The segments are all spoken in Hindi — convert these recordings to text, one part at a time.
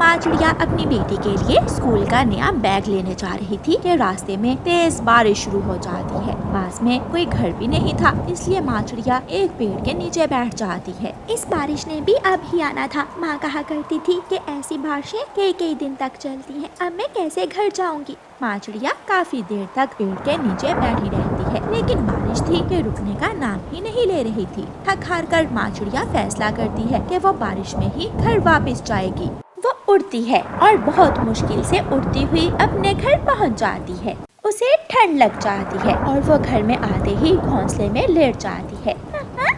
माँ चिड़िया अपनी बेटी के लिए स्कूल का नया बैग लेने जा रही थी कि रास्ते में तेज बारिश शुरू हो जाती है। पास में कोई घर भी नहीं था, इसलिए माँ चिड़िया एक पेड़ के नीचे बैठ जाती है। इस बारिश ने भी अब ही आना था। माँ कहा करती थी कि ऐसी बारिशें कई दिन तक चलती हैं। अब मैं कैसे घर जाऊंगी। माँ चिड़िया काफी देर तक पेड़ के नीचे बैठी रहती है, लेकिन बारिश थी कि रुकने का नाम ही नहीं ले रही थी। थक हार कर माँ चिड़िया फैसला करती है कि वो बारिश में ही घर वापस जाएगी। वो उड़ती है और बहुत मुश्किल से उड़ती हुई अपने घर पहुँच जाती है। उसे ठंड लग जाती है और वो घर में आते ही घोंसले में लेट जाती है।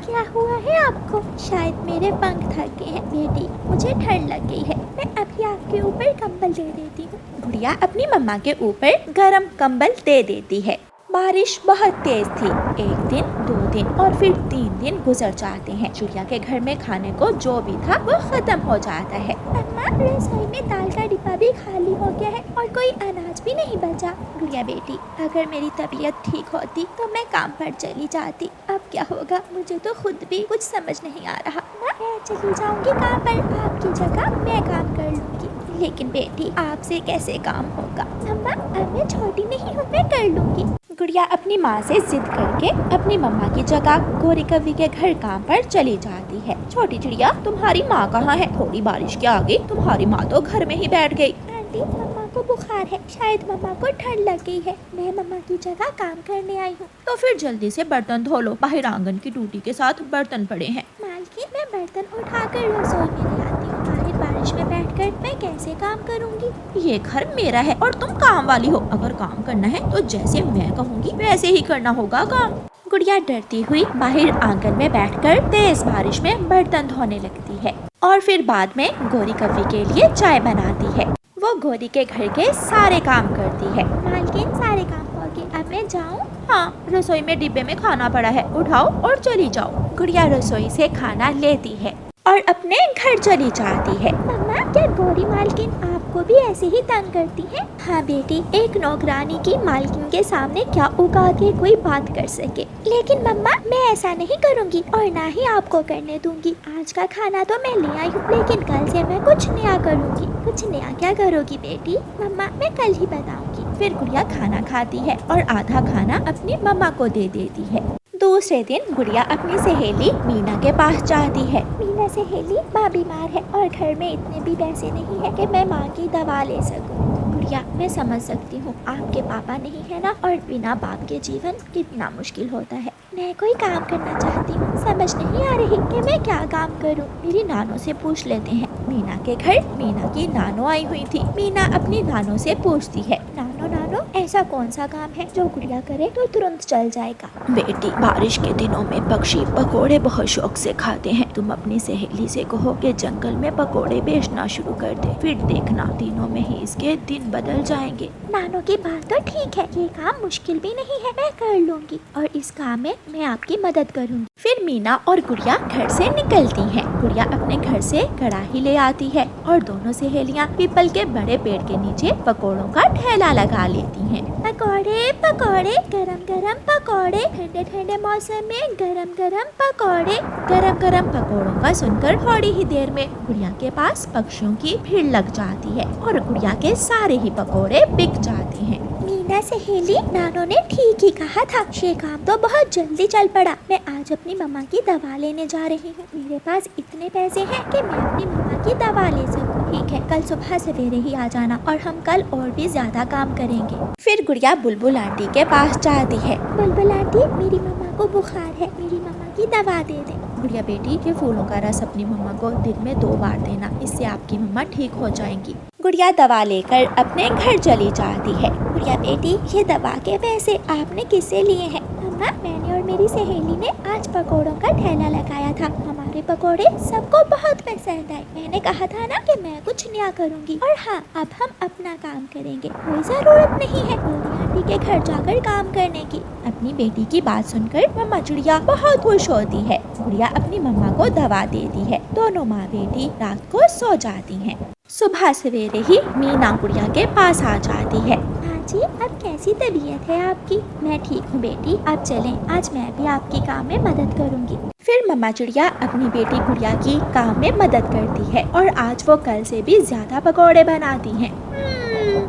क्या हुआ है आपको? शायद मेरे पंख थक गए हैं बेटी, मुझे ठंड लग गई है। मैं अभी आपके ऊपर कंबल दे देती हूँ। गुड़िया अपनी मम्मा के ऊपर गरम कंबल दे देती है। बारिश बहुत तेज थी। 1 दिन, 2 दिन और फिर 3 दिन गुजर जाते हैं। चिड़िया के घर में खाने को जो भी था वो खत्म हो जाता है। मम्मा, रसोई में दाल का डिब्बा भी खाली हो गया है और कोई अनाज भी नहीं बचा। गुड़िया बेटी, अगर मेरी तबीयत ठीक होती तो मैं काम पर चली जाती। अब क्या होगा मुझे तो खुद भी कुछ समझ नहीं आ रहा। मैं चली जाऊंगी काम पर, आपकी जगह मैं काम कर लूंगी। लेकिन बेटी, आपसे कैसे काम होगा? अम्मा, अब मैं छोटी नहीं हूँ, मैं कर लूंगी। गुड़िया अपनी माँ से जिद करके अपनी मम्मा की जगह गोरी कवि के घर काम पर चली जाती है। छोटी चिड़िया, तुम्हारी माँ कहाँ है? थोड़ी बारिश के आगे तुम्हारी माँ तो घर में ही बैठ गई। आंटी, मम्मा को बुखार है, शायद मम्मा को ठंड लग गई है। मैं मम्मा की जगह काम करने आई हूँ। तो फिर जल्दी से बर्तन धो लो, बाहर आंगन की टूटी के साथ बर्तन पड़े हैं। मालकिन, मैं बर्तन उठाकर रसोई में ले आती हूँ। बाहर बारिश में बैठकर मैं कैसे काम करूँगी? ये घर मेरा है और तुम काम वाली हो। अगर काम करना है तो जैसे मैं कहूँगी वैसे ही करना होगा काम। गुड़िया डरती हुई बाहर आंगन में बैठकर तेज बारिश में बर्तन धोने लगती है और फिर बाद में गोरी कवि के लिए चाय बनाती है। वो गोरी के घर के सारे काम करती है। मालकिन, सारे काम हो गए, अब मैं जाऊँ? हाँ, रसोई में डिब्बे में खाना पड़ा है, उठाओ और चली जाओ। गुड़िया रसोई से खाना लेती है और अपने घर चली जाती है। मम्मा, क्या गोरी मालकिन आपको भी ऐसे ही तंग करती है? हाँ बेटी, एक नौकरानी की मालकिन के सामने क्या उगा के कोई बात कर सके। लेकिन मम्मा, मैं ऐसा नहीं करूँगी और ना ही आपको करने दूंगी। आज का खाना तो मैं ले आई हूँ, लेकिन कल से मैं कुछ नया करूँगी। कुछ नया क्या करोगी बेटी? मम्मा, मैं कल ही बताऊंगी। फिर गुड़िया खाना खाती है और आधा खाना अपनी मम्मा को दे देती है। दूसरे दिन गुड़िया अपनी सहेली मीना के पास जाती है। मीना सहेली, माँ बीमार है और घर में इतने भी पैसे नहीं है कि मैं माँ की दवा ले सकूं। गुड़िया, मैं समझ सकती हूँ, आपके पापा नहीं है ना, और बिना बाप के जीवन कितना मुश्किल होता है। मैं कोई काम करना चाहती हूँ, समझ नहीं आ रही कि मैं क्या काम करूँ। मेरी नानो से पूछ लेते हैं। मीना के घर मीना की नानो आई हुई थी। मीना अपनी नानो से पूछती है, नानो नानो, ऐसा कौन सा काम है जो गुड़िया करे तो तुरंत चल जाएगा? बेटी, बारिश के दिनों में पक्षी पकोड़े बहुत शौक से खाते हैं। तुम अपनी सहेली से कहो कि जंगल में पकोड़े बेचना शुरू कर दे, फिर देखना दिनों में ही इसके दिन बदल जाएंगे। नानो की बात तो ठीक है, ये काम मुश्किल भी नहीं है, मैं कर लूंगी और इस काम में मैं आपकी मदद करूंगी। फिर मीना और गुड़िया घर से निकलती हैं। गुड़िया अपने घर से कड़ाही ले आती है और दोनों सहेलियां पीपल के बड़े पेड़ के नीचे पकोड़ों का ठेला लगा लेती हैं। पकोड़े पकोड़े, गरम गरम पकोड़े, ठंडे ठंडे मौसम में गरम गरम पकोड़े। गरम गरम पकोड़ों का सुनकर थोड़ी ही देर में गुड़िया के पास पक्षियों की भीड़ लग जाती है और गुड़िया के सारे ही पकोड़े बिक जाते हैं। मीना सहेली, नानो ने ठीक ही कहा था, ये काम तो बहुत जल्दी चल पड़ा। मैं आज अपनी मम्मा की दवा लेने जा रही हूँ। मेरे पास इतने पैसे हैं कि मैं अपनी मम्मा की दवा ले सकूँ। ठीक है, कल सुबह सवेरे ही आ जाना और हम कल और भी ज्यादा काम करेंगे। फिर गुड़िया बुलबुल आंटी के पास जाती है। बुलबुल आंटी, मेरी मम्मा को बुखार है, मेरी मम्मा की दवा दे दे। गुड़िया बेटी, ये फूलों का रस अपनी मम्मा को दिन में 2 बार देना, इससे आपकी मम्मा ठीक हो जाएंगी। गुड़िया दवा लेकर अपने घर चली जाती है। गुड़िया बेटी, ये दवा के पैसे आपने किससे लिए हैं? मम्मा, मैंने और मेरी सहेली ने आज पकोड़ों का ठेला लगाया था। हमारे पकोड़े सबको बहुत पसंद आए। मैंने कहा था ना कि मैं कुछ नया करूँगी। और हाँ, अब हम अपना काम करेंगे, कोई जरूरत नहीं है गोरी आंटी के घर जाकर काम करने की। अपनी बेटी की बात सुनकर मम्मा चिड़िया बहुत खुश होती है। गुड़िया अपनी मम्मा को दवा देती है। दोनों माँ बेटी रात को सो जाती हैं। सुबह सवेरे ही मीना गुड़िया के पास आ जाती है। माँ जी, अब कैसी तबीयत है आपकी? मैं ठीक हूँ बेटी, आप चलें, आज मैं भी आपकी काम में मदद करूँगी। फिर मम्मा चिड़िया अपनी बेटी गुड़िया की काम में मदद करती है और आज वो कल से भी ज्यादा पकौड़े बनाती हैं।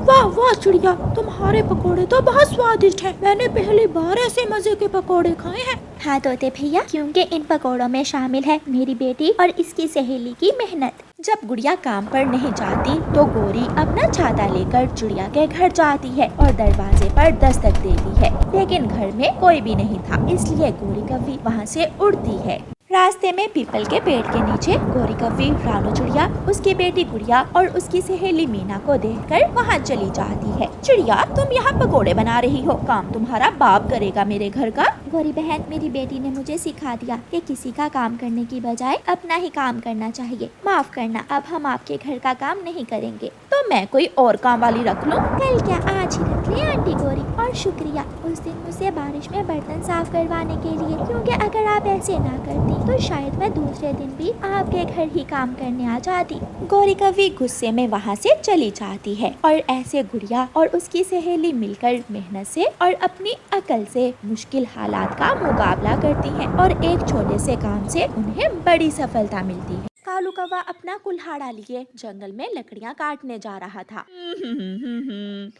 वाह वाह चिड़िया, तुम्हारे पकोड़े तो बहुत स्वादिष्ट हैं। मैंने पहली बार ऐसे मजे के पकोड़े खाए हैं। हाँ तोते भैया, क्योंकि इन पकौड़ों में शामिल है मेरी बेटी और इसकी सहेली की मेहनत। जब गुड़िया काम पर नहीं जाती तो गोरी अपना छाता लेकर चिड़िया के घर जाती है और दरवाजे पर दस्तक देती है, लेकिन घर में कोई भी नहीं था, इसलिए गोरी कौवी वहाँ से उड़ती है। रास्ते में पीपल के पेड़ के नीचे गोरी कौवी रानू चिड़िया, उसकी बेटी गुड़िया और उसकी सहेली मीना को देखकर वहाँ चली जाती है। चिड़िया, तुम यहाँ पकोड़े बना रही हो, काम तुम्हारा बाप करेगा मेरे घर का। गोरी बहन, मेरी बेटी ने मुझे सिखा दिया कि किसी का काम करने की बजाय अपना ही काम करना चाहिए। माफ करना, अब हम आपके घर का काम नहीं करेंगे। तो मैं कोई और काम वाली रख लूं? कल क्या, आज ही रख ले आंटी गोरी। और शुक्रिया उस दिन मुझसे बारिश में बर्तन साफ करवाने के लिए, क्योंकि अगर आप ऐसे ना करती तो शायद मैं दूसरे दिन भी आपके घर ही काम करने आ जाती। गोरी कौवी गुस्से में वहाँ से चली जाती है और ऐसे गुड़िया और उसकी सहेली मिलकर मेहनत से और अपनी अकल से मुश्किल हालात का मुकाबला करती हैं और एक छोटे से काम से उन्हें बड़ी सफलता मिलती है। कालू कौवा अपना कुल्हाड़ा लिए जंगल में लकड़ियाँ काटने जा रहा था।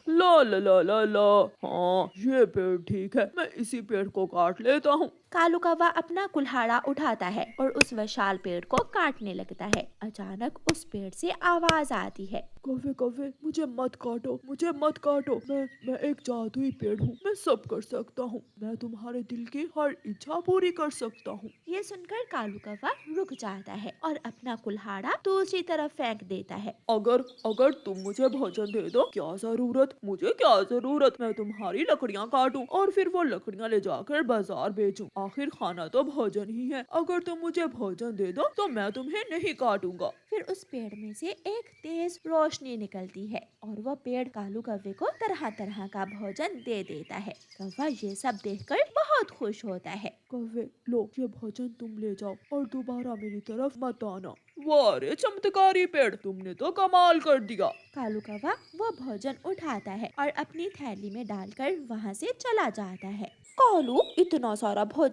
ला ला ला ला ला, हाँ ये पेड़ ठीक है, मैं इसी पेड़ को काट लेता हूँ। कालू कौवा अपना कुल्हाड़ा उठाता है और उस विशाल पेड़ को काटने लगता है। अचानक उस पेड़ से आवाज आती है, कौवे कौवे, मुझे मत काटो, मुझे मत काटो, मैं एक जादुई पेड़ हूँ, मैं सब कर सकता हूँ, मैं तुम्हारे दिल की हर इच्छा पूरी कर सकता हूँ। ये सुनकर कालू कौवा रुक जाता है और अपना कुल्हाड़ा दूसरी तरफ फेंक देता है। अगर अगर तुम मुझे भोजन दे दो, क्या जरूरत, मुझे क्या जरूरत, मैं तुम्हारी लकड़ियाँ काटूं और फिर वो लकड़ियाँ ले जाकर बाजार बेचूं। आखिर खाना तो भोजन ही है, अगर तुम मुझे भोजन दे दो तो मैं तुम्हें नहीं काटूंगा। फिर उस पेड़ में से एक तेज रोशनी निकलती है और वह पेड़ कालू कौवे को तरह तरह का भोजन दे देता है। कौवा ये सब देखकर बहुत खुश होता है। कौवे, लो ये भोजन तुम ले जाओ और दोबारा मेरी तरफ मत आना। वाह रे चमत्कारी पेड़, तुमने तो कमाल कर दिया। कालू कौवा वो भोजन उठाता है और अपनी थैली में डालकर वहाँ से चला जाता है। कालू, इतना सारा भोजन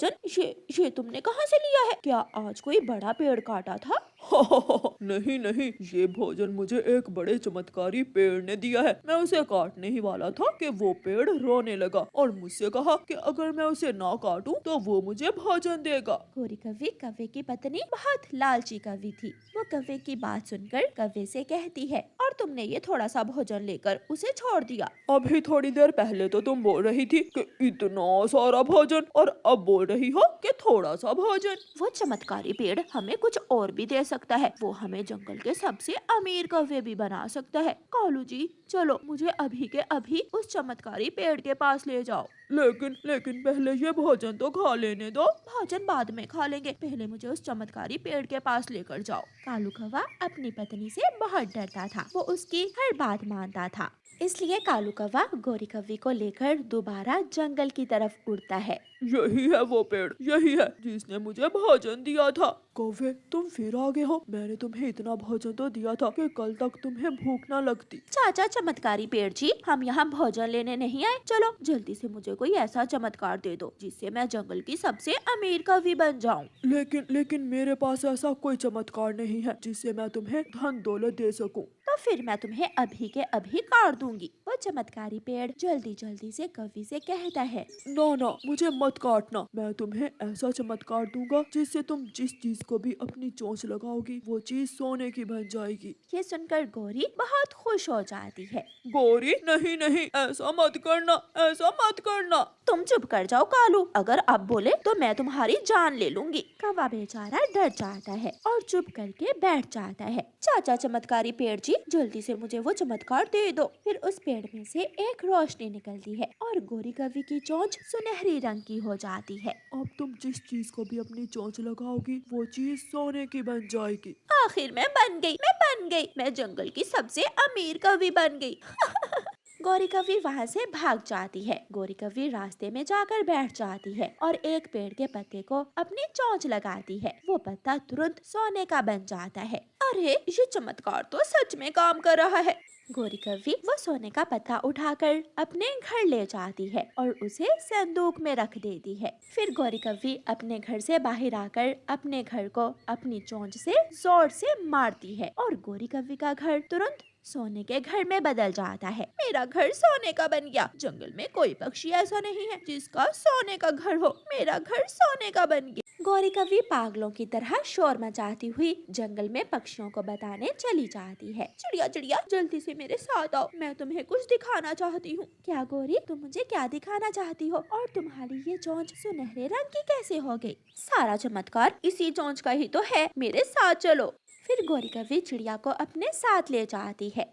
ये तुमने कहाँ से लिया है? क्या आज कोई बड़ा पेड़ काटा था? नहीं नहीं, ये भोजन मुझे एक बड़े चमत्कारी पेड़ ने दिया है। मैं उसे काटने ही वाला था कि वो पेड़ रोने लगा और मुझसे कहा कि अगर मैं उसे ना काटूं तो वो मुझे भोजन देगा। गोरी कौवी कौवे की पत्नी बहुत लालची कौवी थी। वो कौवे की बात सुनकर कौवे से कहती है, और तुमने ये थोड़ा सा भोजन लेकर उसे छोड़ दिया। अभी थोड़ी देर पहले तो तुम बोल रही थी कि इतना सारा भोजन और अब बोल रही हो कि थोड़ा सा भोजन। वो चमत्कारी पेड़ हमें कुछ और भी दे सकता है, वो हमें जंगल के सबसे अमीर कौवे भी बना सकता है। कालू जी, चलो मुझे अभी के अभी उस चमत्कारी पेड़ के पास ले जाओ। लेकिन पहले ये भोजन तो खा लेने दो। भोजन बाद में खा लेंगे, पहले मुझे उस चमत्कारी पेड़ के पास लेकर जाओ। कालू कौवा अपनी पत्नी से बहुत डरता था, वो उसकी हर बात मानता था, इसलिए कालू कौवा गोरी कौवी को लेकर दोबारा जंगल की तरफ उड़ता है। यही है वो पेड़, यही है जिसने मुझे भोजन दिया था। कौवे, तुम फिर आ गए हो। मैंने तुम्हें इतना भोजन तो दिया था कि कल तक तुम्हें भूख न लगती। चाचा चमत्कारी पेड़ जी, हम यहाँ भोजन लेने नहीं आए, चलो जल्दी से मुझे कोई ऐसा चमत्कार दे दो जिससे मैं जंगल की सबसे अमीर कौवी बन जाऊँ। लेकिन मेरे पास ऐसा कोई चमत्कार नहीं है जिससे मैं तुम्हें धन दौलत दे सकूं। तो फिर मैं तुम्हें अभी के अभी काट दूंगी। वो चमत्कारी पेड़ जल्दी जल्दी से कौवी से कहता है, ना, मुझे मत काटना, मैं तुम्हें ऐसा चमत्कार दूंगा जिससे तुम जिस चीज को भी अपनी चोंच लगाओगी वो चीज सोने की बन जाएगी। ये सुनकर गोरी बहुत खुश हो जाती है। गोरी, नहीं, ऐसा मत करना, ऐसा मत करना। तुम चुप कर जाओ कालू, अगर अब बोले तो मैं तुम्हारी जान ले लूंगी। कौवा बेचारा डर जाता है और चुप करके बैठ जाता है। चाचा चमत्कारी पेड़ जी, जल्दी से मुझे वो चमत्कार दे दो। फिर उस पेड़ में से एक रोशनी निकलती है और गोरी कौवी की चोंच सुनहरी रंग की हो जाती है। अब तुम जिस चीज को भी अपनी चोंच लगाओगी वो चीज सोने की बन जाएगी। आखिर मैं बन गई, मैं जंगल की सबसे अमीर कौवी बन गई। गौरी कव्वी वहाँ से भाग जाती है। गौरी कव्वी रास्ते में जाकर बैठ जाती है और एक पेड़ के पत्ते को अपनी चोंच लगाती है। वो पत्ता तुरंत सोने का बन जाता है। अरे ये चमत्कार तो सच में काम कर रहा है। गौरी कव्वी वो सोने का पत्ता उठाकर अपने घर ले जाती है और उसे संदूक में रख देती है। फिर गौरी कव्वी अपने घर से बाहर आकर अपने घर को अपनी चोंच से जोर से मारती है और गौरी कव्वी का घर तुरंत सोने के घर में बदल जाता है। मेरा घर सोने का बन गया। जंगल में कोई पक्षी ऐसा नहीं है जिसका सोने का घर हो। मेरा घर सोने का बन गया। गौरी कव्वी पागलों की तरह शोर मचाती हुई जंगल में पक्षियों को बताने चली जाती है। चिड़िया चिड़िया जल्दी से मेरे साथ आओ, मैं तुम्हें कुछ दिखाना चाहती हूँ। क्या गौरी, तुम मुझे क्या दिखाना चाहती हो? और तुम्हारी ये चोंच सुनहरे रंग की कैसे हो गई? सारा चमत्कार इसी चोंच का ही तो है, मेरे साथ चलो। फिर गौरी कव्वी चिड़िया को अपने साथ ले जाती है।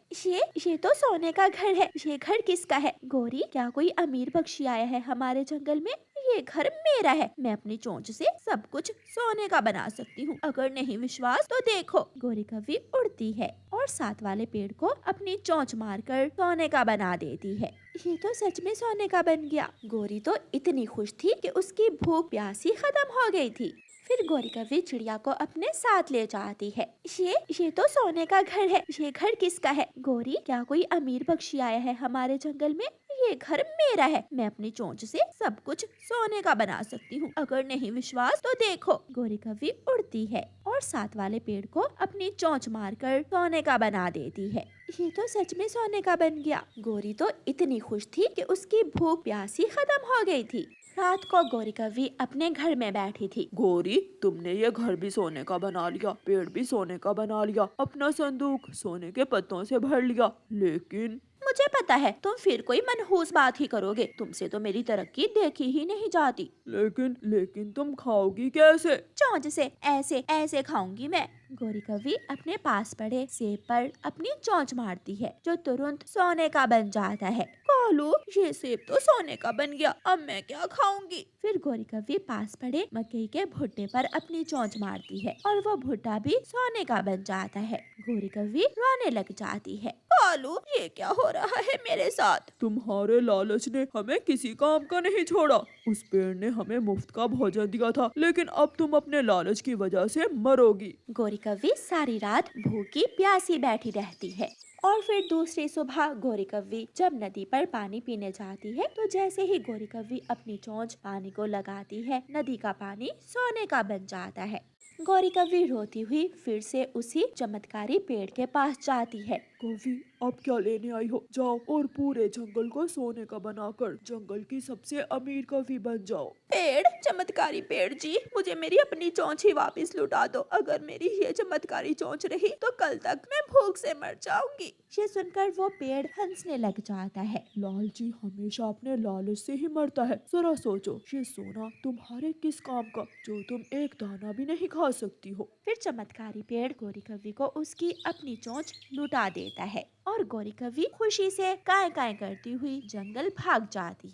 ये तो सोने का घर है। ये घर किसका है? गौरी, क्या कोई अमीर पक्षी आया है हमारे जंगल में? ये घर मेरा है। मैं अपनी चोंच से सब कुछ सोने का बना सकती हूँ। अगर नहीं विश्वास तो देखो। गौरी कव्वी उड़ती है और साथ वाले पेड़ को अपनी चोंच मारकर सोने का बना देती है। ये तो सच में सोने का बन गया। गौरी तो इतनी खुश थी कि उसकी भूख प्यास ही खत्म हो गई थी। फिर गौरी कव्वी चिड़िया को अपने साथ ले जाती है। ये तो सोने का घर है। ये घर किसका है? गौरी, क्या कोई अमीर पक्षी आया है हमारे जंगल में? ये घर मेरा है। मैं अपनी चोंच से सब कुछ सोने का बना सकती हूँ। अगर नहीं विश्वास तो देखो। गौरी कव्वी उड़ती है और साथ वाले पेड़ को अपनी चोंच मारकर सोने का बना देती है। ये तो सच में सोने का बन गया। गौरी तो इतनी खुश थी कि उसकी भूख प्यास ही खत्म हो गई थी। रात को गौरी कव्वी अपने घर में बैठी थी। गौरी, तुमने ये घर भी सोने का बना लिया, पेड़ भी सोने का बना लिया, अपना संदूक सोने के पत्तों से भर लिया, लेकिन मुझे पता है तुम फिर कोई मनहूस बात ही करोगे। तुमसे तो मेरी तरक्की देखी ही नहीं जाती। लेकिन तुम खाओगी कैसे? चोंच से ऐसे ऐसे खाऊंगी मैं। गौरी कव्वी अपने पास पड़े सेब पर अपनी चोंच मारती है जो तुरंत सोने का बन जाता है। कालू, ये सेब तो सोने का बन गया, अब मैं क्या खाऊंगी? फिर गौरी कव्वी पास पड़े मकई के भुट्टे पर अपनी चोंच मारती है और वो भुट्टा भी सोने का बन जाता है। गौरी कव्वी रोने लग जाती है। कालू, ये क्या हो रहा है मेरे साथ? तुम्हारे लालच ने हमें किसी काम का नहीं छोड़ा। उस पेड़ ने हमें मुफ्त का भोजन दिया था, लेकिन अब तुम अपने लालच की वजह से मरोगी। गौरी कव्वी सारी रात भूखी प्यासी बैठी रहती है और फिर दूसरी सुबह गौरी कव्वी जब नदी पर पानी पीने जाती है तो जैसे ही गौरी कव्वी अपनी चोंच पानी को लगाती है, नदी का पानी सोने का बन जाता है। गौरी कव्वी रोती हुई फिर से उसी चमत्कारी पेड़ के पास जाती है। कव्वी, अब क्या लेने आई हो? जाओ और पूरे जंगल को सोने का बनाकर जंगल की सबसे अमीर कव्वी बन जाओ। पेड़, चमत्कारी पेड़ जी, मुझे मेरी अपनी चोंच ही वापस लुटा दो। अगर मेरी ये चमत्कारी चोंच रही तो कल तक मैं भूख से मर जाऊंगी। ये सुनकर वो पेड़ हंसने लग जाता है। लालची हमेशा अपने लालच से ही मरता है। जरा सोचो, ये सोना तुम्हारे किस काम का जो तुम एक दाना भी नहीं खा सकती हो। फिर चमत्कारी पेड़ गौरी कव्वी को उसकी अपनी चोंच लुटा देता है और गौरी कव्वी खुशी से काय काय करती हुई जंगल भाग जाती है।